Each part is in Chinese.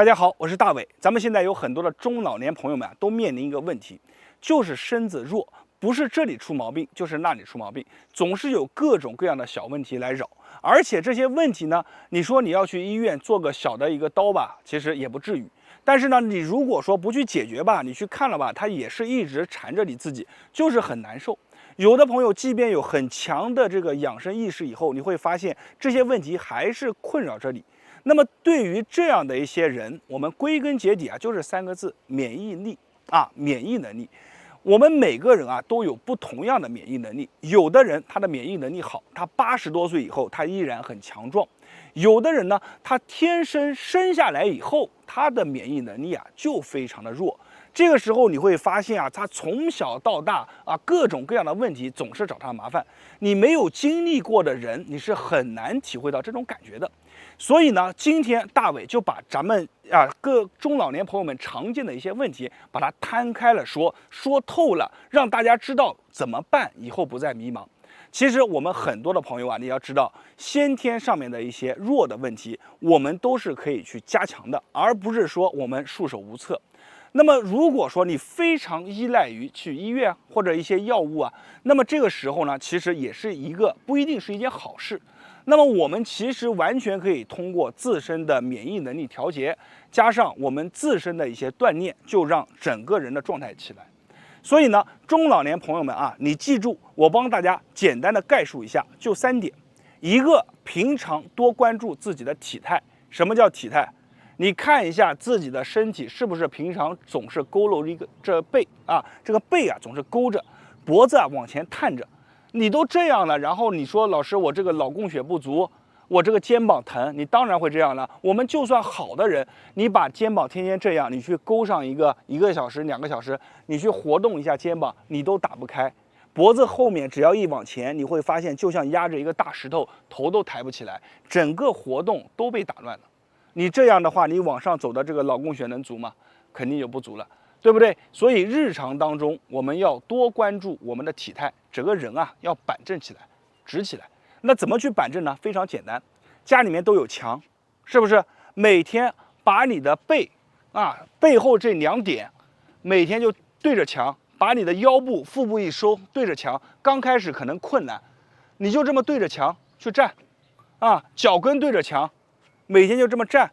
大家好，我是大伟。咱们现在有很多的中老年朋友们都面临一个问题，就是身子弱，不是这里出毛病，就是那里出毛病，总是有各种各样的小问题来扰。而且这些问题呢，你说你要去医院做个小的一个刀吧，其实也不至于。但是呢，你如果说不去解决吧，你去看了吧，它也是一直缠着你自己，就是很难受。有的朋友即便有很强的这个养生意识以后，你会发现这些问题还是困扰着你。那么对于这样的一些人，我们归根结底就是三个字：免疫力免疫能力。我们每个人都有不同样的免疫能力，有的人他的免疫能力好，他80多岁以后他依然很强壮；有的人呢，他天生生下来以后他的免疫能力就非常的弱。这个时候你会发现他从小到大各种各样的问题总是找他麻烦。你没有经历过的人，你是很难体会到这种感觉的。所以呢，今天大伟就把咱们各中老年朋友们常见的一些问题，把它摊开了说透了，让大家知道怎么办，以后不再迷茫。其实我们很多的朋友你要知道，先天上面的一些弱的问题，我们都是可以去加强的，而不是说我们束手无策。那么如果说你非常依赖于去医院或者一些药物那么这个时候呢，其实也是一个不一定是一件好事。那么我们其实完全可以通过自身的免疫能力调节，加上我们自身的一些锻炼，就让整个人的状态起来。所以呢，中老年朋友们你记住，我帮大家简单的概述一下，就3点。一个，平常多关注自己的体态。什么叫体态？你看一下自己的身体是不是平常总是佝偻着这背这个背总是勾着，脖子往前探着。你都这样了，然后你说老师我这个脑供血不足，我这个肩膀疼，你当然会这样了。我们就算好的人，你把肩膀天天这样，你去勾上1个小时、2个小时，你去活动一下肩膀，你都打不开。脖子后面只要一往前，你会发现就像压着一个大石头，头都抬不起来，整个活动都被打乱了。你这样的话，你往上走的这个脑供血能足吗？肯定就不足了，对不对？所以日常当中我们要多关注我们的体态，整个人要板正起来，直起来。那怎么去板正呢？非常简单，家里面都有墙，是不是？每天把你的背后这2点，每天就对着墙，把你的腰部、腹部一收，对着墙。刚开始可能困难，你就这么对着墙去站，脚跟对着墙，每天就这么站，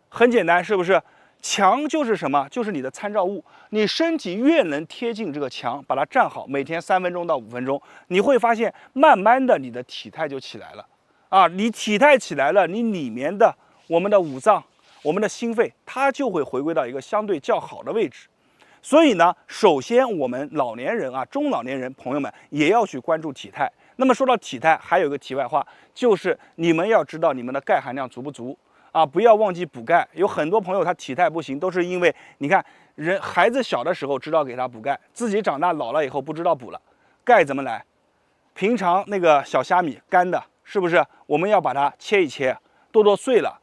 很简单，是不是？墙就是什么？就是你的参照物。你身体越能贴近这个墙，把它站好，每天3分钟到5分钟，你会发现慢慢的你的体态就起来了你体态起来了，你里面的我们的五脏、我们的心肺，它就会回归到一个相对较好的位置。所以呢，首先我们老年人中老年人朋友们也要去关注体态。那么说到体态，还有一个题外话，就是你们要知道你们的钙含量足不足不要忘记补钙。有很多朋友他体态不行，都是因为你看孩子小的时候知道给他补钙，自己长大老了以后不知道补了。钙怎么来？平常那个小虾米干的，是不是？我们要把它切一切，剁碎了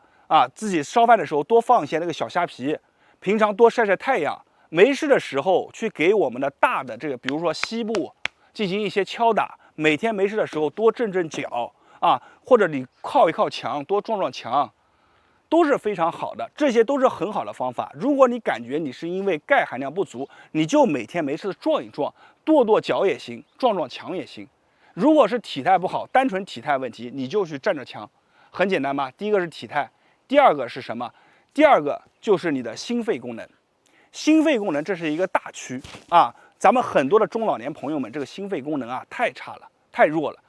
自己烧饭的时候多放一些那个小虾皮，平常多晒晒太阳。没事的时候去给我们的大的这个，比如说膝部进行一些敲打。每天没事的时候多震震脚或者你靠一靠墙，多撞撞墙。都是非常好的，这些都是很好的方法。如果你感觉你是因为钙含量不足，你就每天没事撞一撞，跺跺脚也行，撞撞墙也行。如果是体态不好，单纯体态问题，你就去站着墙，很简单吧？第一个是体态，第二个是什么？第二个就是你的心肺功能。心肺功能这是一个大区咱们很多的中老年朋友们这个心肺功能太差了，太弱了。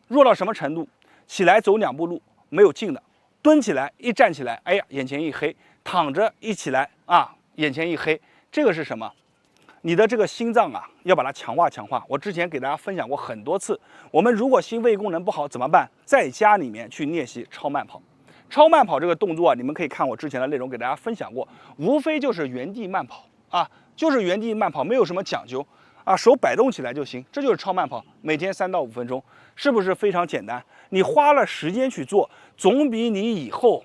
弱到什么程度？起来走2步路没有劲的。蹲起来一站起来，哎呀，眼前一黑；躺着一起来眼前一黑。这个是什么？你的这个心脏要把它强化。我之前给大家分享过很多次，我们如果心肺功能不好怎么办？在家里面去练习超慢跑。超慢跑这个动作你们可以看我之前的内容给大家分享过，无非就是原地慢跑就是原地慢跑，没有什么讲究手摆动起来就行，这就是超慢跑，每天3到5分钟，是不是非常简单？你花了时间去做，总比你以后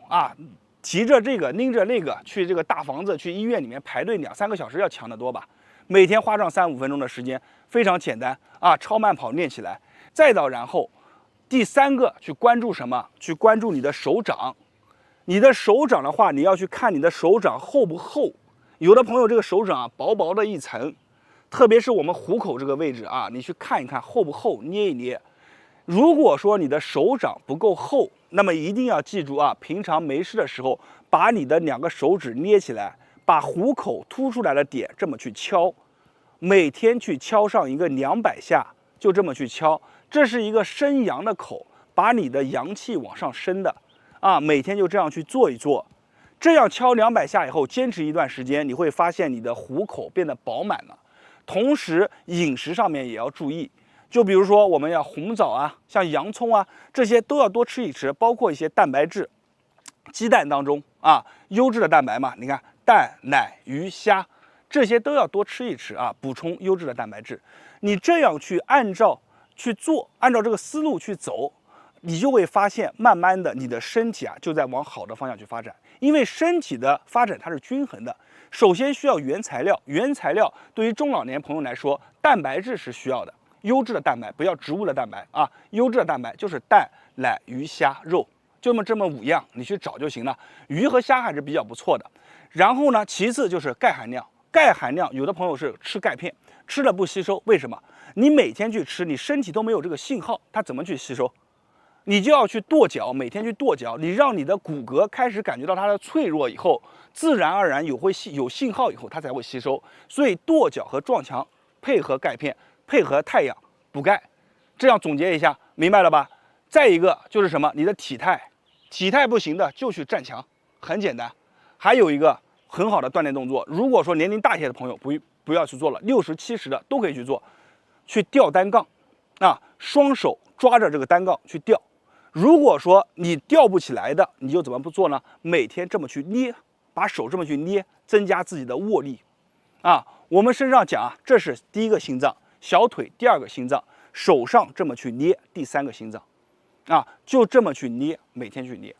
提着这个拎着那个去这个大房子去医院里面排队2、3个小时要强得多吧？每天花上3、5分钟的时间，非常简单超慢跑练起来。再到然后第3个去关注什么？去关注你的手掌。你的手掌的话，你要去看你的手掌厚不厚。有的朋友这个手掌啊，薄薄的一层，特别是我们虎口这个位置啊，你去看一看厚不厚，捏一捏。如果说你的手掌不够厚，那么一定要记住啊，平常没事的时候，把你的2个手指捏起来，把虎口凸出来的点这么去敲，每天去敲上一个200下，就这么去敲。这是一个升阳的口，把你的阳气往上升的啊，每天就这样去做一做。这样敲200下以后，坚持一段时间，你会发现你的虎口变得饱满了。同时，饮食上面也要注意。就比如说，我们要红枣啊，像洋葱啊，这些都要多吃一吃，包括一些蛋白质，鸡蛋当中啊，优质的蛋白嘛，你看蛋、奶、鱼、虾，这些都要多吃一吃啊，补充优质的蛋白质。你这样去按照去做，按照这个思路去走，你就会发现，慢慢的你的身体啊就在往好的方向去发展。因为身体的发展它是均衡的，首先需要原材料，原材料对于中老年朋友来说，蛋白质是需要的。优质的蛋白，不要植物的蛋白啊！优质的蛋白就是蛋、奶、鱼、虾、肉，就这么5样，你去找就行了。鱼和虾还是比较不错的。然后呢，其次就是钙含量。钙含量，有的朋友是吃钙片，吃了不吸收，为什么？你每天去吃，你身体都没有这个信号，它怎么去吸收？你就要去跺脚，每天去跺脚，你让你的骨骼开始感觉到它的脆弱以后，自然而然有信号以后，它才会吸收。所以跺脚和撞墙配合钙片。配合太阳补钙，这样总结一下，明白了吧？再一个就是什么？你的体态，体态不行的就去站墙，很简单。还有一个很好的锻炼动作，如果说年龄大一些的朋友不要去做了，60、70的都可以去做，去吊单杠，啊，双手抓着这个单杠去吊。如果说你吊不起来的，你就怎么不做呢？每天这么去捏，把手这么去捏，增加自己的握力。啊，我们身上讲啊，这是第1个心脏。小腿第2个心脏，手上这么去捏，第3个心脏，啊，就这么去捏，每天去捏，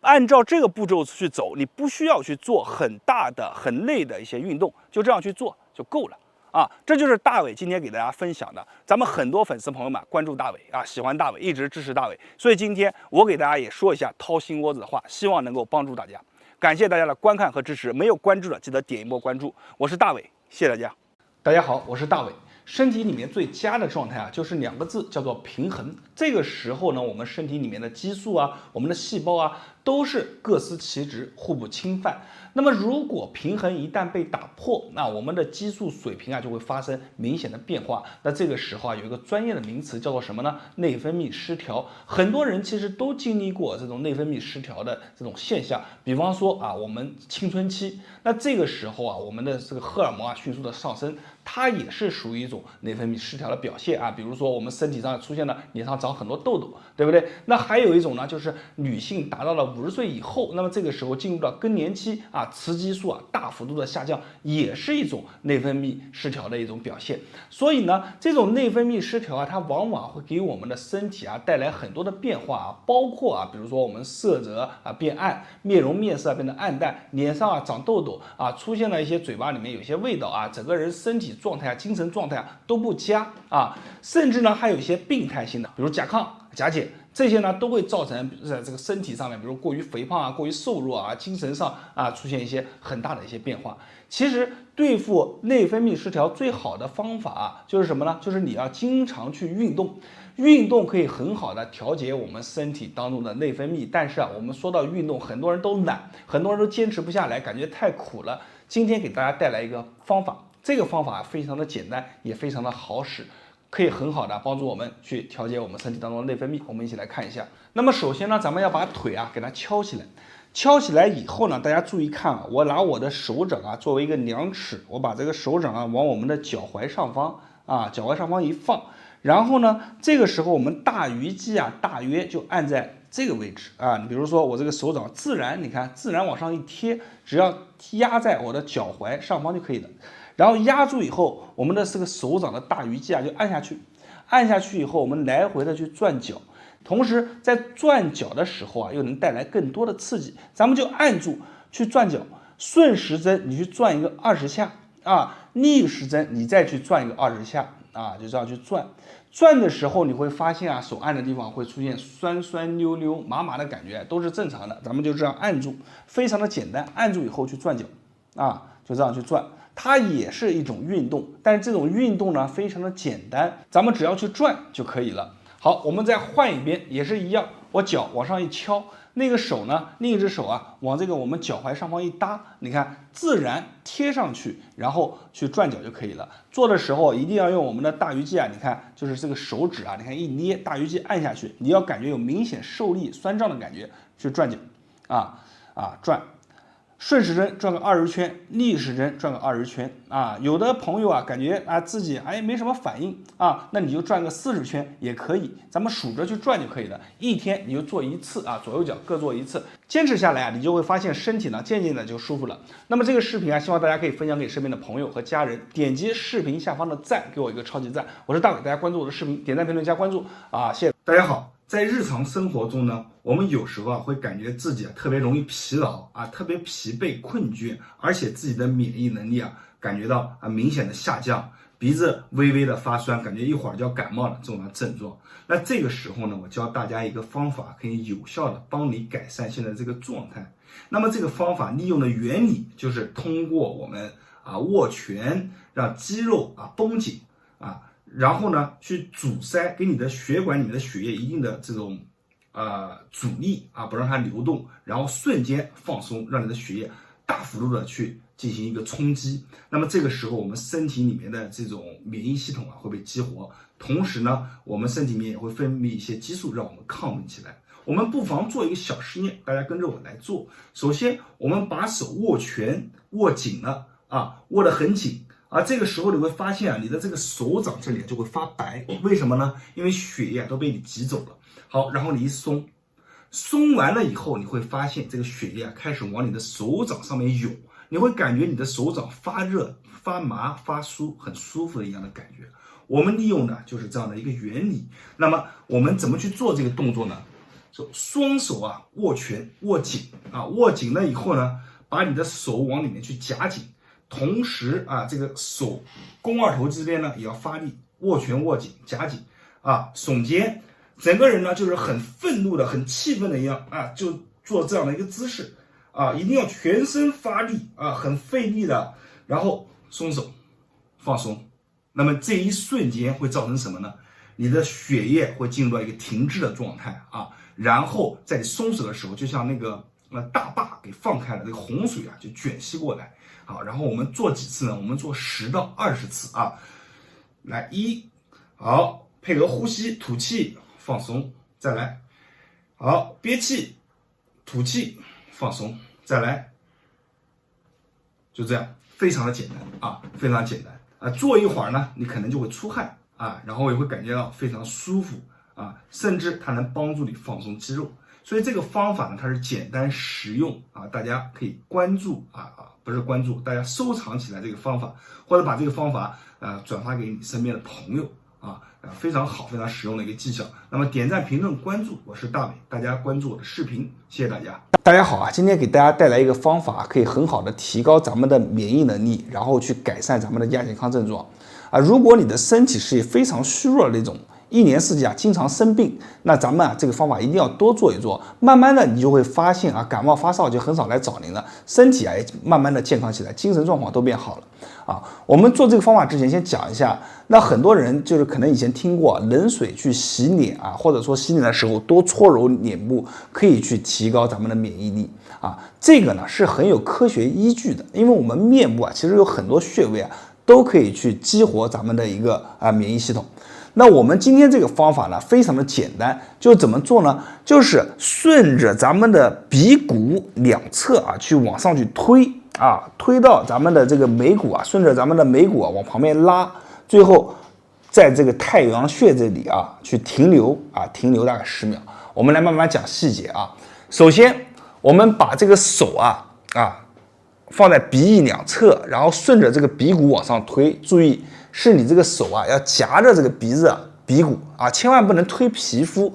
按照这个步骤去走，你不需要去做很大的、很累的一些运动，就这样去做就够了啊！这就是大伟今天给大家分享的。咱们很多粉丝朋友们关注大伟啊，喜欢大伟，一直支持大伟，所以今天我给大家也说一下掏心窝子的话，希望能够帮助大家。感谢大家的观看和支持，没有关注的记得点一波关注。我是大伟，谢谢大家。大家好，我是大伟。身体里面最佳的状态啊，就是2个字，叫做平衡。这个时候呢，我们身体里面的激素啊，我们的细胞啊，都是各司其职，互不侵犯。那么如果平衡一旦被打破，那我们的激素水平啊就会发生明显的变化。那这个时候啊，有一个专业的名词叫做什么呢？内分泌失调。很多人其实都经历过这种内分泌失调的这种现象。比方说啊，我们青春期，那这个时候啊，我们的这个荷尔蒙啊迅速的上升，它也是属于一种内分泌失调的表现啊。比如说我们身体上出现了脸上长很多痘痘，对不对？那还有一种呢，就是女性达到了50岁以后，那么这个时候进入到更年期啊，雌激素啊大幅度的下降，也是一种内分泌失调的一种表现。所以呢，这种内分泌失调啊，它往往会给我们的身体啊带来很多的变化啊，包括啊，比如说我们色泽啊变暗，面容面色变得暗淡，脸上啊长痘痘啊，出现了一些嘴巴里面有些味道啊，整个人身体状态啊、精神状态啊都不佳啊，甚至呢还有一些病态性的，比如甲亢、甲减。这些呢都会造成在这个身体上面，比如过于肥胖啊、过于瘦弱啊、精神上啊出现一些很大的一些变化。其实对付内分泌失调最好的方法啊，就是什么呢？就是你要经常去运动，运动可以很好的调节我们身体当中的内分泌。但是啊，我们说到运动，很多人都懒，很多人都坚持不下来，感觉太苦了。今天给大家带来一个方法，这个方法非常的简单，也非常的好使。可以很好的帮助我们去调节我们身体当中的内分泌。我们一起来看一下。那么首先呢，咱们要把腿啊给它敲起来。敲起来以后呢，大家注意看啊，我拿我的手掌啊作为一个量尺，我把这个手掌啊往我们的脚踝上方啊脚踝上方一放，然后呢，这个时候我们大鱼际啊大约就按在这个位置啊。你比如说我这个手掌自然，你看自然往上一贴，只要压在我的脚踝上方就可以了。然后压住以后，我们的这个手掌的大鱼际啊就按下去，按下去以后，我们来回的去转脚，同时在转脚的时候啊，又能带来更多的刺激。咱们就按住去转脚，顺时针你去转一个20下啊，逆时针你再去转一个20下啊，就这样去转。转的时候你会发现啊，手按的地方会出现酸酸溜溜、麻麻的感觉，都是正常的。咱们就这样按住，非常的简单，按住以后去转脚啊，就这样去转。它也是一种运动，但是这种运动呢非常的简单，咱们只要去转就可以了。好，我们再换一边，也是一样，我脚往上一敲，那个手呢，另一只手啊，往这个我们脚踝上方一搭，你看自然贴上去，然后去转脚就可以了。做的时候一定要用我们的大鱼际啊，你看就是这个手指啊，你看一捏，大鱼际按下去，你要感觉有明显受力酸胀的感觉去转脚，转。顺时针转个20圈，逆时针转个20圈啊。有的朋友啊，感觉啊自己没什么反应啊，那你就转个40圈也可以，咱们数着去转就可以了。一天你就做一次啊，左右脚各做一次，坚持下来啊，你就会发现身体呢渐渐的就舒服了。那么这个视频啊，希望大家可以分享给身边的朋友和家人，点击视频下方的赞，给我一个超级赞。我是大伟，大家关注我的视频，点赞、评论、加关注啊，谢谢大家好。在日常生活中呢，我们有时候啊会感觉自己特别容易疲劳啊，特别疲惫困倦，而且自己的免疫能力啊感觉到明显的下降，鼻子微微的发酸，感觉一会儿就要感冒了这种的症状。那这个时候呢，我教大家一个方法，可以有效的帮你改善现在这个状态。那么这个方法利用的原理就是通过我们握拳，让肌肉绷紧然后呢，去阻塞，给你的血管里面的血液一定的这种阻力不让它流动，然后瞬间放松，让你的血液大幅度的去进行一个冲击。那么这个时候，我们身体里面的这种免疫系统会被激活，同时呢，我们身体里面也会分泌一些激素，让我们亢奋起来。我们不妨做一个小实验，大家跟着我来做。首先，我们把手握拳握紧了握得很紧。这个时候你会发现你的这个手掌这里就会发白，为什么呢？因为血液都被你挤走了。好，然后你一松，松完了以后，你会发现这个血液开始往你的手掌上面涌，你会感觉你的手掌发热、发麻、发酥，很舒服的一样的感觉。我们利用的就是这样的一个原理。那么我们怎么去做这个动作呢？双手握拳握紧握紧了以后呢，把你的手往里面去夹紧。同时这个手肱二头这边呢也要发力，握拳握紧，夹紧耸肩，整个人呢就是很愤怒的、很气愤的一样就做这样的一个姿势一定要全身发力很费力的，然后松手放松。那么这一瞬间会造成什么呢？你的血液会进入到一个停滞的状态然后在你松手的时候，就像那个大坝给放开了，这个洪水就卷袭过来。好，然后我们做几次呢？我们做10到20次来好，配合呼吸，吐气放松，再来，好，憋气，吐气放松，再来，就这样，非常的简单非常简单做一会儿呢，你可能就会出汗然后也会感觉到非常舒服甚至它能帮助你放松肌肉。所以这个方法呢，它是简单实用大家可以关注不是关注，大家收藏起来这个方法，或者把这个方法转发给你身边的朋友非常好，非常实用的一个技巧。那么点赞、评论、关注，我是大伟，大家关注我的视频，谢谢大家。大家好今天给大家带来一个方法，可以很好的提高咱们的免疫能力，然后去改善咱们的亚健康症状如果你的身体是非常虚弱的那种，一年四季经常生病，那咱们这个方法一定要多做一做，慢慢的你就会发现感冒发烧就很少来找您了，身体也慢慢的健康起来，精神状况都变好了我们做这个方法之前先讲一下，那很多人就是可能以前听过冷水去洗脸或者说洗脸的时候多搓揉脸部，可以去提高咱们的免疫力这个呢是很有科学依据的，因为我们面部其实有很多穴位都可以去激活咱们的一个免疫系统。那我们今天这个方法呢，非常的简单，就怎么做呢？就是顺着咱们的鼻骨两侧去往上去推推到咱们的这个眉骨顺着咱们的眉骨往旁边拉，最后在这个太阳穴这里去停留停留大概10秒。我们来慢慢讲细节首先，我们把这个手放在鼻翼两侧，然后顺着这个鼻骨往上推，注意是你这个手要夹着这个鼻骨千万不能推皮肤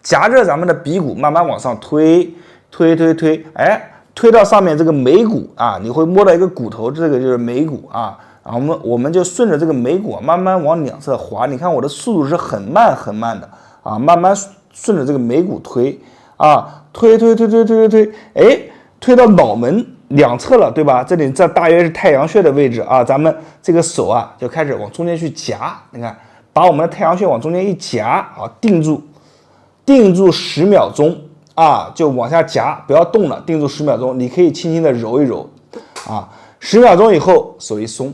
夹着咱们的鼻骨慢慢往上推，推到上面这个眉骨你会摸到一个骨头，这个就是眉骨啊，我们就顺着这个眉骨慢慢往两侧滑，你看我的速度是很慢很慢的啊，慢慢顺着这个眉骨推啊，推，哎，推到脑门两侧了，对吧？这大约是太阳穴的位置啊，咱们这个手啊就开始往中间去夹，你看，把我们的太阳穴往中间一夹啊，定住10秒钟啊，就往下夹，不要动了，定住10秒钟，你可以轻轻的揉一揉啊，10秒钟以后手一松。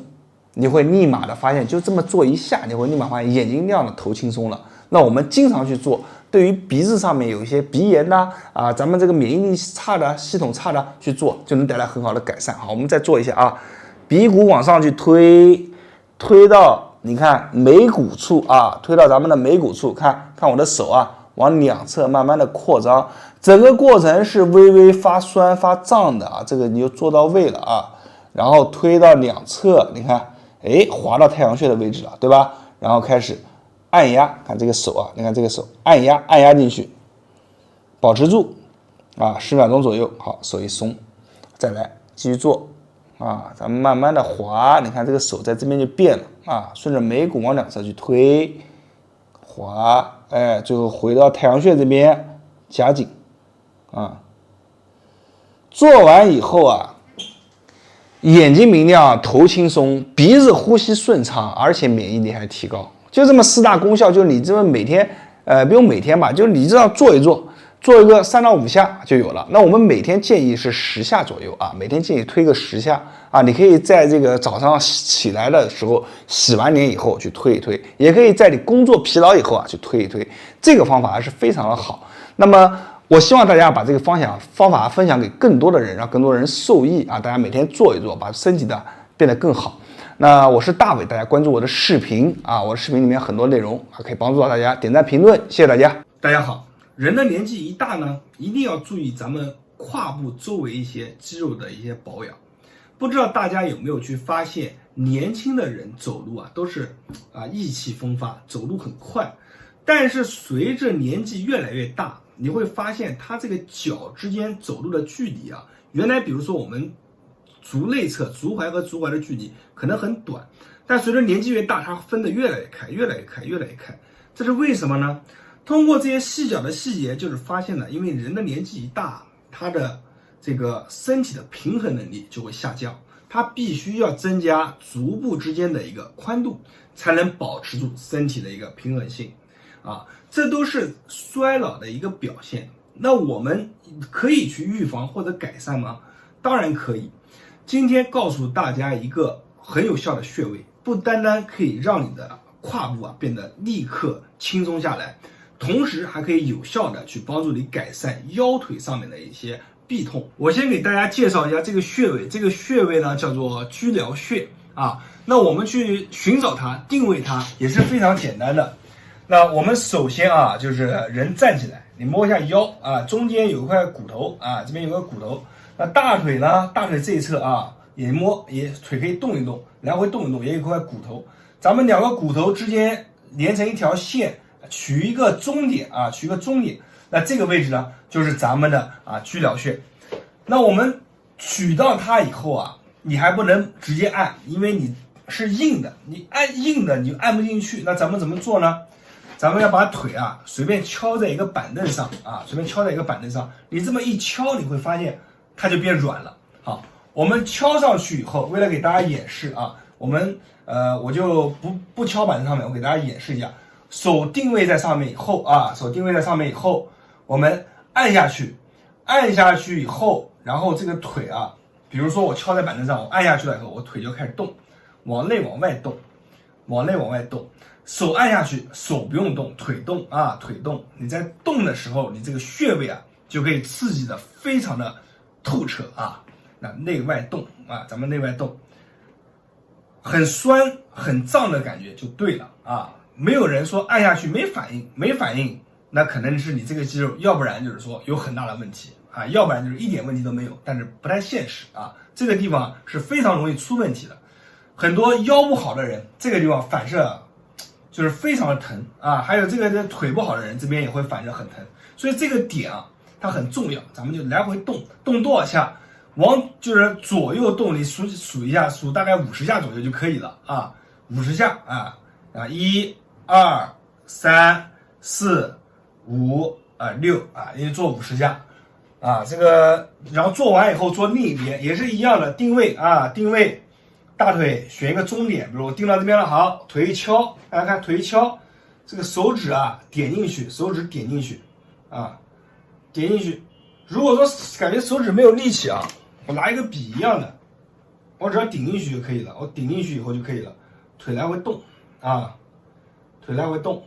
你会立马的发现，就这么做一下，你会立马发现眼睛亮了，头轻松了。那我们经常去做，对于鼻子上面有一些鼻炎呐啊，咱们这个免疫力差的、系统差的去做，就能带来很好的改善。好，我们再做一下啊，鼻骨往上去推到你看眉骨处啊，推到咱们的眉骨处，看我的手啊，往两侧慢慢的扩张，整个过程是微微发酸发胀的啊，这个你就做到位了啊，然后推到两侧，你看。哎，滑到太阳穴的位置了，对吧？然后开始按压，看这个手啊，你看这个手按压进去，保持住啊，10秒钟左右。好，手一松，再来继续做啊，咱们慢慢的滑，你看这个手在这边就变了啊，顺着眉骨往两侧去推，滑，哎，最后回到太阳穴这边夹紧啊。做完以后啊。眼睛明亮，头轻松，鼻子呼吸顺畅，而且免疫力还提高，就这么4大功效，就你这么每天，不用每天吧，就你这样做一个3到5下就有了。那我们每天建议是10下左右啊，每天建议推个10下啊。你可以在这个早上起来的时候，洗完脸以后去推一推，也可以在你工作疲劳以后啊去推一推。这个方法还是非常的好。那么。我希望大家把这个方法分享给更多的人，让更多人受益啊！大家每天做一做，把身体的变得更好。那我是大伟，大家关注我的视频啊，我的视频里面很多内容啊，可以帮助到大家。点赞评论，谢谢大家。大家好，人的年纪一大呢，一定要注意咱们胯部周围一些肌肉的一些保养。不知道大家有没有去发现，年轻的人走路啊都是意气风发，走路很快，但是随着年纪越来越大。你会发现它这个脚之间走路的距离啊，原来比如说我们足内侧足踝和足踝的距离可能很短，但随着年纪越大，它分得越来越开，越来越开，越来越开。这是为什么呢？通过这些细小的细节，就是发现了，因为人的年纪一大，他的这个身体的平衡能力就会下降，他必须要增加足部之间的一个宽度，才能保持住身体的一个平衡性。啊，这都是衰老的一个表现。那我们可以去预防或者改善吗？当然可以。今天告诉大家一个很有效的穴位，不单单可以让你的胯部变得立刻轻松下来，同时还可以有效的去帮助你改善腰腿上面的一些痹痛。我先给大家介绍一下这个穴位，这个穴位呢叫做居髎穴啊。那我们去寻找它、定位它也是非常简单的。那我们首先就是人站起来，你摸一下腰啊，中间有一块骨头啊，这边有个骨头。那大腿呢？大腿这一侧也腿可以动一动，来回动一动，也有一块骨头。咱们2个骨头之间连成一条线，取一个中点啊，取一个中点。那这个位置呢，就是咱们的居髎穴。那我们取到它以后你还不能直接按，因为你是硬的，你按硬的你就按不进去。那咱们怎么做呢？咱们要把腿随便敲在一个板凳上随便敲在一个板凳上，你这么一敲，你会发现它就变软了。好，我们敲上去以后，为了给大家演示我就不敲板凳上面，我给大家演示一下。手定位在上面以后手定位在上面以后，我们按下去以后，然后这个腿比如说我敲在板凳上，我按下去了以后，我腿就开始动，往内往外动，往内往外动。手按下去，手不用动，腿动腿动。你在动的时候，你这个穴位就可以刺激的非常的透彻那内外动咱们内外动，很酸很胀的感觉就对了没有人说按下去没反应，那可能是你这个肌肉，要不然就是说有很大的问题要不然就是一点问题都没有，但是不太现实这个地方是非常容易出问题的。很多腰不好的人，这个地方反射就是非常的疼还有这个腿不好的人，这边也会反射很疼，所以这个点它很重要。咱们就来回动多少下，就是左右动，你数一下，数大概50下左右就可以了啊，50下啊，1、2、3、4、5、6啊，也做50下啊，这个然后做完以后做另一边也是一样的定位啊，定位大腿选一个中点，比如我定到这边了，好，腿一敲，大家看腿一敲，这个手指啊点进去，手指点进去啊，点进去。如果说感觉手指没有力气啊，我拿一个笔一样的，我只要顶进去就可以了。我顶进去以后就可以了，腿来回动啊，腿来回动。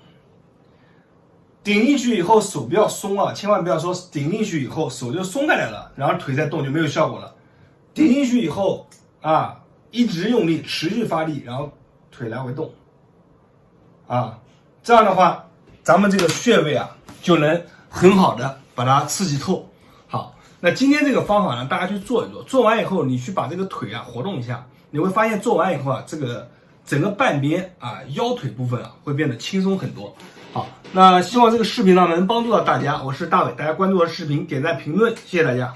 顶进去以后手不要松啊，千万不要说顶进去以后手就松开来了，然后腿再动就没有效果了。顶进去以后啊，一直用力，持续发力，然后腿来回动啊，这样的话，咱们这个穴位啊就能很好的把它刺激透。好，那今天这个方法呢，大家去做一做，做完以后你去把这个腿啊活动一下，你会发现做完以后啊，这个整个半边啊腰腿部分啊会变得轻松很多。好，那希望这个视频呢能帮助到大家，我是大伟，大家关注我的视频，点赞评论，谢谢大家。